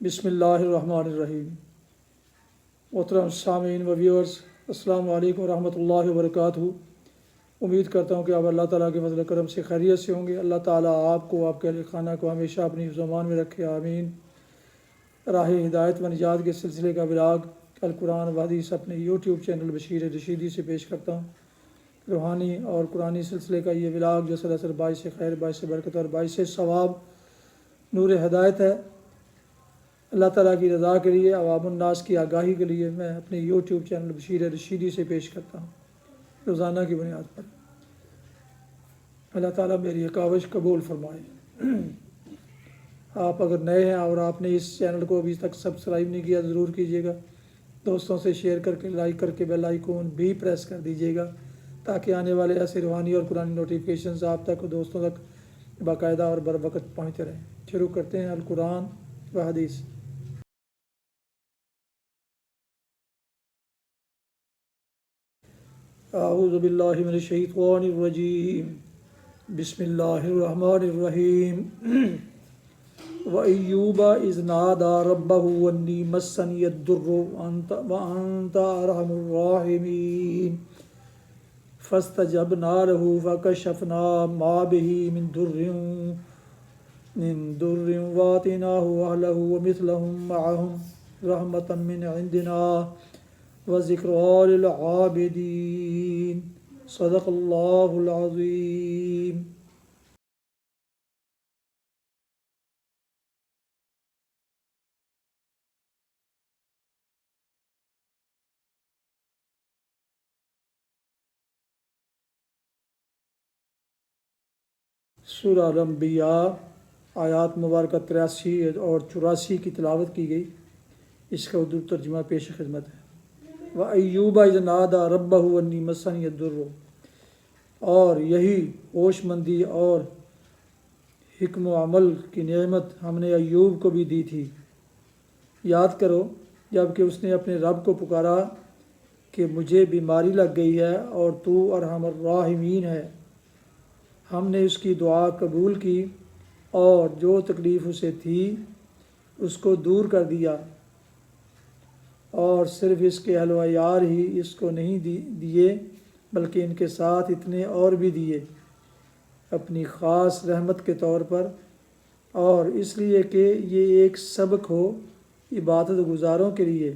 بسم اللہ الرحمن الرحیم۔ محترم سامعین و ویورز، السلام علیکم ورحمۃ اللہ وبرکاتہ۔ امید کرتا ہوں کہ آپ اللہ تعالیٰ کے فضل و کرم سے خیریت سے ہوں گے۔ اللہ تعالیٰ آپ کو، آپ کے اہل خانہ کو ہمیشہ اپنی حفظ و امان میں رکھے، آمین۔ راہ ہدایت و نجات کے سلسلے کا ولاگ القرآن و حدیث اپنے یوٹیوب چینل بشیر رشیدی سے پیش کرتا ہوں۔ روحانی اور قرآنی سلسلے کا یہ ولاگ جو سلسلہ باعث خیر، باعث برکت اور باعث ثواب، نور ہدایت ہے، اللہ تعالیٰ کی رضا کے لیے، عوام الناس کی آگاہی کے لیے میں اپنے یوٹیوب چینل بشیر رشیدی سے پیش کرتا ہوں روزانہ کی بنیاد پر۔ اللہ تعالیٰ میری یہ کاوش قبول فرمائے۔ آپ اگر نئے ہیں اور آپ نے اس چینل کو ابھی تک سبسکرائب نہیں کیا ضرور کیجیے گا، دوستوں سے شیئر کر کے، لائک کر کے بیل آئیکن بھی پریس کر دیجیے گا تاکہ آنے والے ایسے روحانی اور قرآنی نوٹیفیکیشنز آپ تک اور دوستوں تک باقاعدہ اور بر وقت پہنچتے رہیں۔ شروع کرتے ہیں القرآن و حدیث۔ اعوذ باللہ من الشیطان الرجیم، بسم اللہ الرحمن الرحیم۔ وَأَيُّوبَ إِذْ نَادَى رَبَّهُ أَنِّي مَسَّنِيَ الضُّرُّ وَأَنْتَ أَرْحَمُ الرَّاحِمِينَ فَاسْتَجَبْنَا لَهُ فَكَشَفْنَا مَا بِهِ مِنْ ضُرٍّ وَآتَيْنَاهُ أَهْلَهُ وَمِثْلَهُمْ مَعَهُمْ رَحْمَةً مِنْ عِنْدِنَا وَذِكْرَىٰ لِلْعَابِدِينَ۔ صدق اللہ العظیم۔ سورہ الانبیاء آیات مبارکہ 83 اور 84 کی تلاوت کی گئی۔ اس کا اردو ترجمہ پیش خدمت ہے۔ وَأَيُّوبَ إِذْ نَادَى رَبَّهُ أَنِّي مَسَّنِيَ الضُّرُّ، اور یہی ہوش مندی اور حکم و عمل کی نعمت ہم نے ایوب کو بھی دی تھی۔ یاد کرو جب کہ اس نے اپنے رب کو پکارا کہ مجھے بیماری لگ گئی ہے اور تو ارحم الراحمین ہے۔ ہم نے اس کی دعا قبول کی اور جو تکلیف اسے تھی اس کو دور کر دیا، اور صرف اس کے اہل و عیال ہی اس کو نہیں دیے بلکہ ان کے ساتھ اتنے اور بھی دیے اپنی خاص رحمت کے طور پر، اور اس لیے کہ یہ ایک سبق ہو عبادت گزاروں کے لیے۔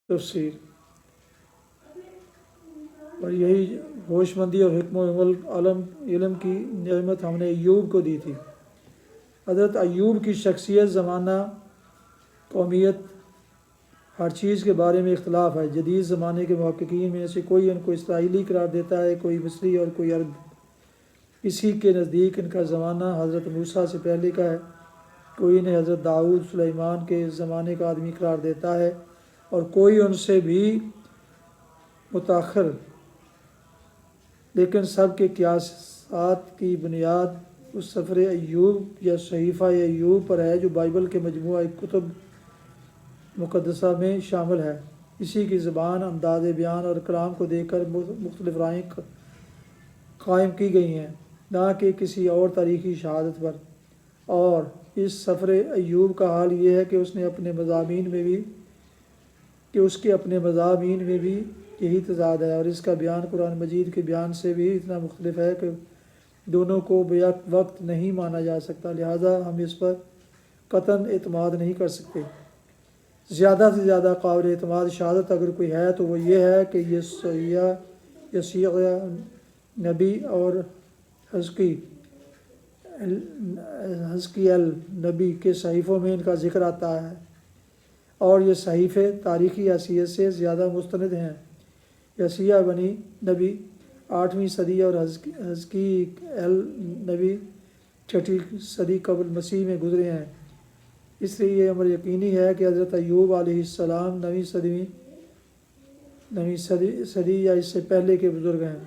تفسیر۔ اور یہی ہوش مندی اور حکم و عمل علم کی نعمت ہم نے ایوب کو دی تھی۔ حضرت ایوب کی شخصیت، زمانہ، قومیت، ہر چیز کے بارے میں اختلاف ہے۔ جدید زمانے کے محققین میں سے کوئی ان کو اسرائیلی قرار دیتا ہے، کوئی مصری اور کوئی عرب۔ اسی کے نزدیک ان کا زمانہ حضرت موسیٰ سے پہلے کا ہے۔ کوئی انہیں حضرت داؤد سلیمان کے زمانے کا آدمی قرار دیتا ہے اور کوئی ان سے بھی متاخر، لیکن سب کے قیاسات کی بنیاد اس سفر ایوب یا صحیفہ ایوب پر ہے جو بائبل کے مجموعہ کتب مقدسہ میں شامل ہے۔ اسی کی زبان، انداز بیان اور کلام کو دیکھ کر مختلف رائیں قائم کی گئی ہیں، نہ کہ کسی اور تاریخی شہادت پر۔ اور اس سفر ایوب کا حال یہ ہے کہ اس کے اپنے مضامین میں بھی یہی تضاد ہے، اور اس کا بیان قرآن مجید کے بیان سے بھی اتنا مختلف ہے کہ دونوں کو بیک وقت نہیں مانا جا سکتا، لہذا ہم اس پر قطعاً اعتماد نہیں کر سکتے۔ زیادہ سے زیادہ قابل اعتماد شہادت اگر کوئی ہے تو وہ یہ ہے کہ یسیع نبی اور حزقیل نبی کے صحیفوں میں ان کا ذکر آتا ہے، اور یہ صحیفے تاریخی حیثیت سے زیادہ مستند ہیں۔ یسیع نبی 8ویں صدی اور حزقیل نبی 6 صدی قبل مسیح میں گزرے ہیں۔ اس لیے یہ امر یقینی ہے کہ حضرت ایوب علیہ السلام 9ویں صدی 9ویں صدی یا اس سے پہلے کے بزرگ ہیں۔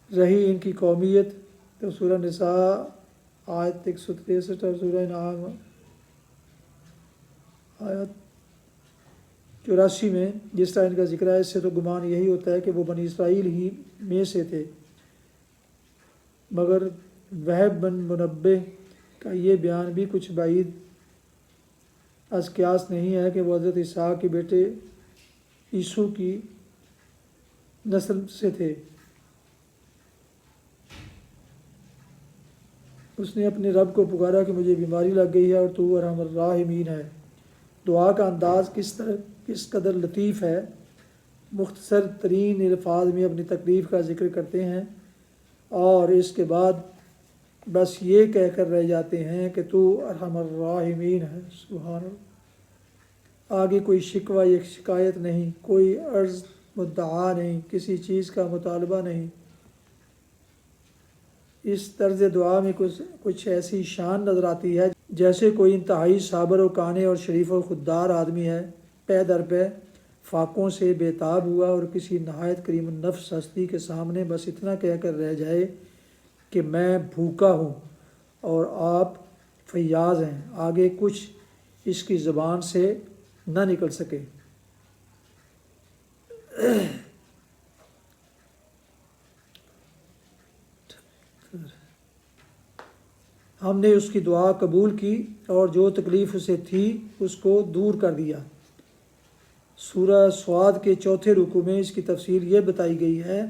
رہی ان کی قومیت تو سورہ نساء آیت 163 اور سورہ انعام آیت 84 میں جس طرح ان کا ذکر ہے، اس سے تو گمان یہی ہوتا ہے کہ وہ بنی اسرائیل ہی میں سے تھے، مگر وہب بن منبہ کا یہ بیان بھی کچھ بعید از قیاس نہیں ہے کہ وہ حضرت عیسیٰ کے بیٹے عیسو کی نسل سے تھے۔ اس نے اپنے رب کو پکارا کہ مجھے بیماری لگ گئی ہے اور تو ارحم الراحمین ہے۔ دعا کا انداز کس قدر لطیف ہے، مختصر ترین الفاظ میں اپنی تکلیف کا ذکر کرتے ہیں اور اس کے بعد بس یہ کہہ کر رہ جاتے ہیں کہ تو ارحم الراحمین ہے۔ سبحان اللہ۔ آگے کوئی شکوہ یا شکایت نہیں، کوئی عرض مدعا نہیں، کسی چیز کا مطالبہ نہیں۔ اس طرز دعا میں کچھ ایسی شان نظر آتی ہے جیسے کوئی انتہائی صابر و قانع اور شریف و خوددار آدمی ہے، پے در پے فاقوں سے بےتاب ہوا اور کسی نہایت کریم النفس ہستی کے سامنے بس اتنا کہہ کر رہ جائے کہ میں بھوکا ہوں اور آپ فیاض ہیں، آگے کچھ اس کی زبان سے نہ نکل سکے۔ ہم نے اس کی دعا قبول کی اور جو تکلیف اسے تھی اس کو دور کر دیا۔ سورہ سواد کے چوتھے رکوع میں اس کی تفصیل یہ بتائی گئی ہے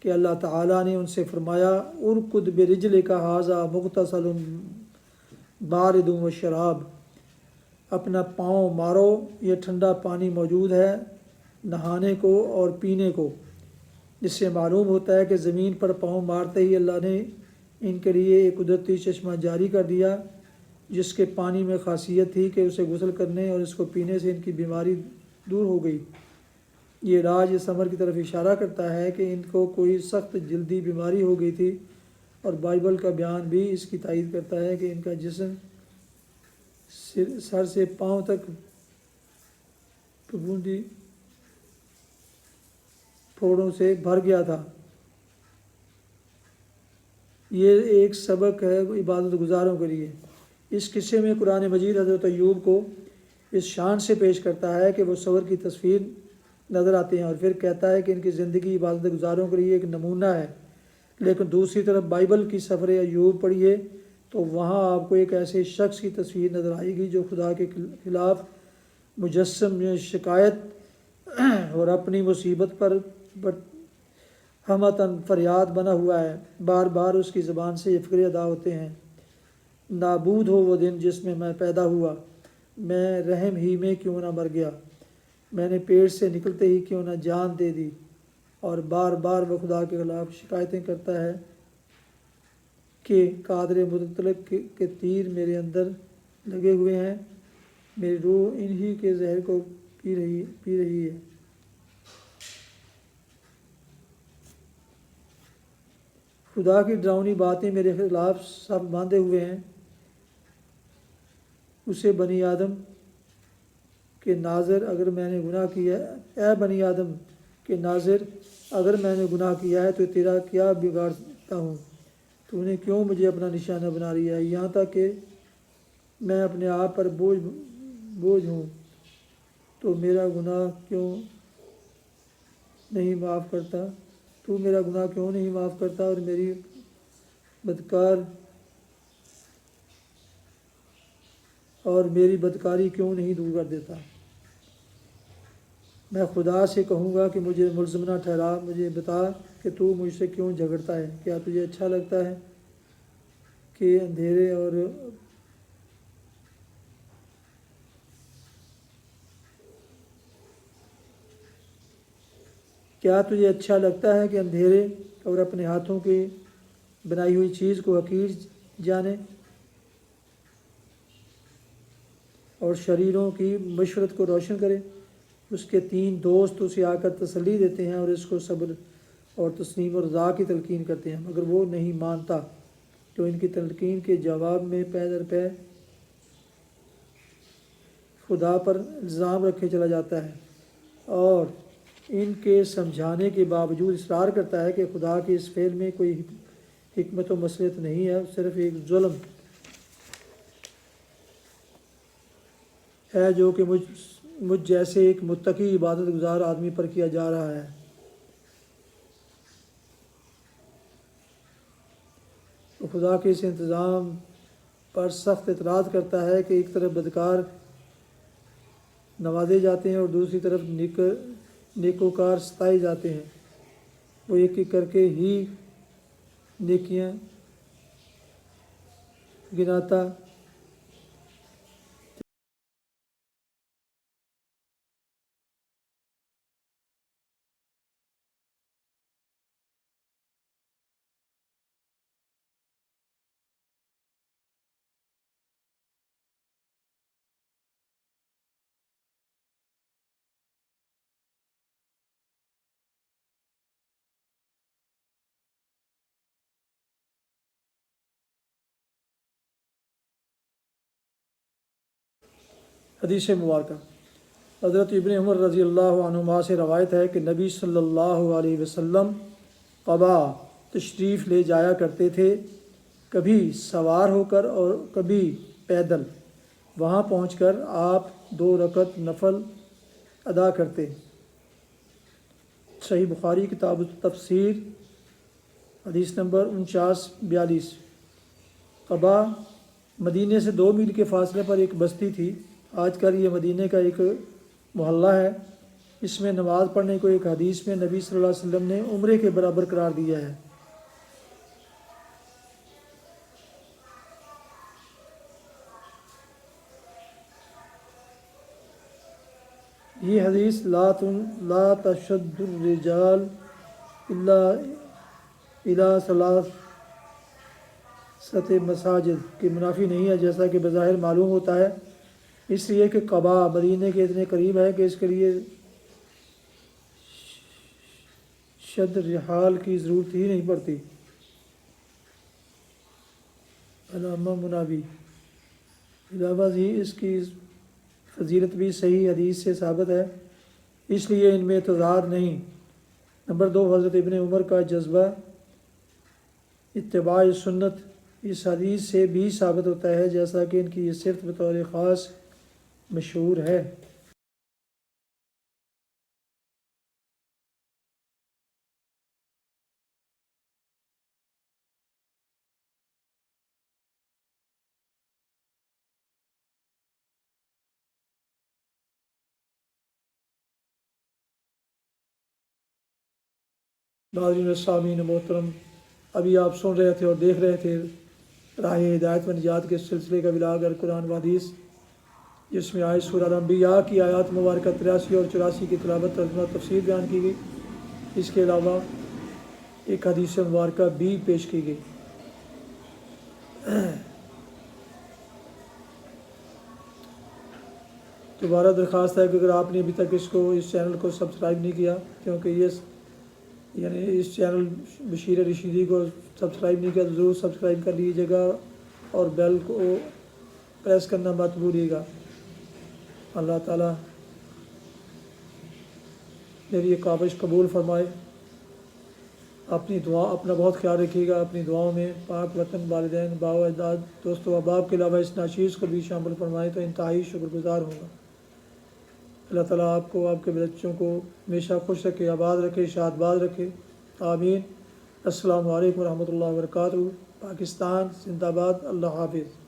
کہ اللہ تعالیٰ نے ان سے فرمایا ارکض برجلک ھذا مغتسل بارد و شراب، اپنا پاؤں مارو، یہ ٹھنڈا پانی موجود ہے نہانے کو اور پینے کو۔ جس سے معلوم ہوتا ہے کہ زمین پر پاؤں مارتے ہی اللہ نے ان کے لیے ایک قدرتی چشمہ جاری کر دیا جس کے پانی میں خاصیت تھی کہ اسے غسل کرنے اور اس کو پینے سے ان کی بیماری دور ہو گئی۔ یہ راج اس امر کی طرف اشارہ کرتا ہے کہ ان کو کوئی سخت جلدی بیماری ہو گئی تھی، اور بائبل کا بیان بھی اس کی تائید کرتا ہے کہ ان کا جسم سر سے پاؤں تک پھپھوندی پھوڑوں سے بھر گیا تھا۔ یہ ایک سبق ہے عبادت گزاروں کے لیے۔ اس قصے میں قرآن مجید حضرت ایوب کو اس شان سے پیش کرتا ہے کہ وہ صبر کی تصویر نظر آتے ہیں اور پھر کہتا ہے کہ ان کی زندگی عبادت گزاروں کے لیے ایک نمونہ ہے۔ لیکن دوسری طرف بائبل کی سفر ایوب پڑھیے تو وہاں آپ کو ایک ایسے شخص کی تصویر نظر آئے گی جو خدا کے خلاف مجسم شکایت اور اپنی مصیبت پر ہمتاً فریاد بنا ہوا ہے۔ بار بار اس کی زبان سے یہ فقرے ادا ہوتے ہیں، نابود ہو وہ دن جس میں پیدا ہوا، میں رحم ہی میں کیوں نہ مر گیا، میں نے پیٹ سے نکلتے ہی کیوں نہ جان دے دی۔ اور بار بار وہ خدا کے خلاف شکایتیں کرتا ہے کہ قادر مطلق کے تیر میرے اندر لگے ہوئے ہیں، میری روح انہی کے زہر کو پی رہی ہے۔ خدا کی ڈراؤنی باتیں میرے خلاف سب باندھے ہوئے ہیں۔ اسے بنی آدم کے ناظر اگر میں نے گناہ کیا ہے، اے بنی آدم کے ناظر اگر میں نے گناہ کیا ہے تو تیرا کیا بگاڑتا ہوں، تو نے کیوں مجھے اپنا نشانہ بنا لیا ہے، یہاں تک کہ میں اپنے آپ پر بوجھ ہوں، تو میرا گناہ کیوں نہیں معاف کرتا، تو میرا گناہ کیوں نہیں معاف کرتا اور میری بدکاری کیوں نہیں دور کر دیتا۔ میں خدا سے کہوں گا کہ مجھے ملزم نہ ٹھہرا، مجھے بتا کہ تو مجھ سے کیوں جھگڑتا ہے، کیا تجھے اچھا لگتا ہے کہ اندھیرے اور اپنے ہاتھوں کی بنائی ہوئی چیز کو حقیر جانے اور شریروں کی مشورت کو روشن کرے؟ اس کے 3 دوست اسے آ کر تسلی دیتے ہیں اور اس کو صبر اور تسلیم اور رضا کی تلقین کرتے ہیں، مگر وہ نہیں مانتا، جو ان کی تلقین کے جواب میں پے در پے خدا پر الزام رکھے چلا جاتا ہے۔ اور ان کے سمجھانے کے باوجود اصرار کرتا ہے کہ خدا کے اس فعل میں کوئی حکمت و مصلحت نہیں ہے، صرف ایک ظلم ہے جو کہ مجھ جیسے ایک متقی عبادت گزار آدمی پر کیا جا رہا ہے۔ تو خدا کے اس انتظام پر سخت اعتراض کرتا ہے کہ ایک طرف بدکار نوازے جاتے ہیں اور دوسری طرف نیکوکار ستائے جاتے ہیں۔ وہ ایک ایک کر کے ہی نیکیاں گناتا حدیث مبارکہ حضرت ابن عمر رضی اللہ عنہما سے روایت ہے کہ نبی صلی اللہ علیہ وسلم قباء تشریف لے جایا کرتے تھے، کبھی سوار ہو کر اور کبھی پیدل۔ وہاں پہنچ کر آپ 2 رکعت نفل ادا کرتے۔ صحیح بخاری کتاب التفسیر حدیث نمبر 4942۔ قباء مدینے سے 2 میل کے فاصلے پر ایک بستی تھی۔ آج کل یہ مدینے کا ایک محلہ ہے۔ اس میں نماز پڑھنے کو ایک حدیث میں نبی صلی اللہ علیہ وسلم نے عمرے کے برابر قرار دیا ہے۔ یہ حدیث لا تشد الرجال الا الى 3 مساجد کی منافی نہیں ہے، جیسا کہ بظاہر معلوم ہوتا ہے، اس لیے کہ قباء مدینے کے اتنے قریب ہے کہ اس کے لیے شد رحال کی ضرورت ہی نہیں پڑتی۔ علامہ مناوی علاوہ ہی اس کی فضیلت بھی صحیح حدیث سے ثابت ہے، اس لیے ان میں تضاد نہیں۔ نمبر 2، حضرت ابن عمر کا جذبہ اتباع سنت اس حدیث سے بھی ثابت ہوتا ہے، جیسا کہ ان کی یہ صرف بطور خاص مشہور ہے۔ ناظرین السامعین محترم، ابھی آپ سن رہے تھے اور دیکھ رہے تھے راہ ہدایت و نجات کے سلسلے کا ولاگ قرآن و حدیث، جس میں آئے سورہ الانبیاء کی آیات مبارکہ 83 اور 84 کی تلاوت ترجمہ تفسیر بیان کی گئی۔ اس کے علاوہ ایک حدیث مبارکہ بھی پیش کی گئی۔ دوبارہ درخواست ہے کہ اگر آپ نے ابھی تک اس چینل کو سبسکرائب نہیں کیا، کیونکہ اس چینل بشیر رشیدی کو سبسکرائب نہیں کیا تو ضرور سبسکرائب کر لیجیے گا اور بیل کو پریس کرنا مت بھولیے گا۔ اللہ تعالیٰ میری یہ کاوش قبول فرمائے۔ اپنا بہت خیال رکھیے گا، اپنی دعاؤں میں پاک وطن، والدین، باء و اجداد، دوست و احباب کے علاوہ اس ناچیز کو بھی شامل فرمائے تو انتہائی شکر گزار ہوں گا۔ اللہ تعالیٰ آپ کو، آپ کے بچوں کو ہمیشہ خوش رکھے، آباد رکھے، شاد باد رکھے، آمین۔ السلام علیکم ورحمۃ اللہ وبرکاتہ۔ پاکستان زندہ باد۔ اللہ حافظ۔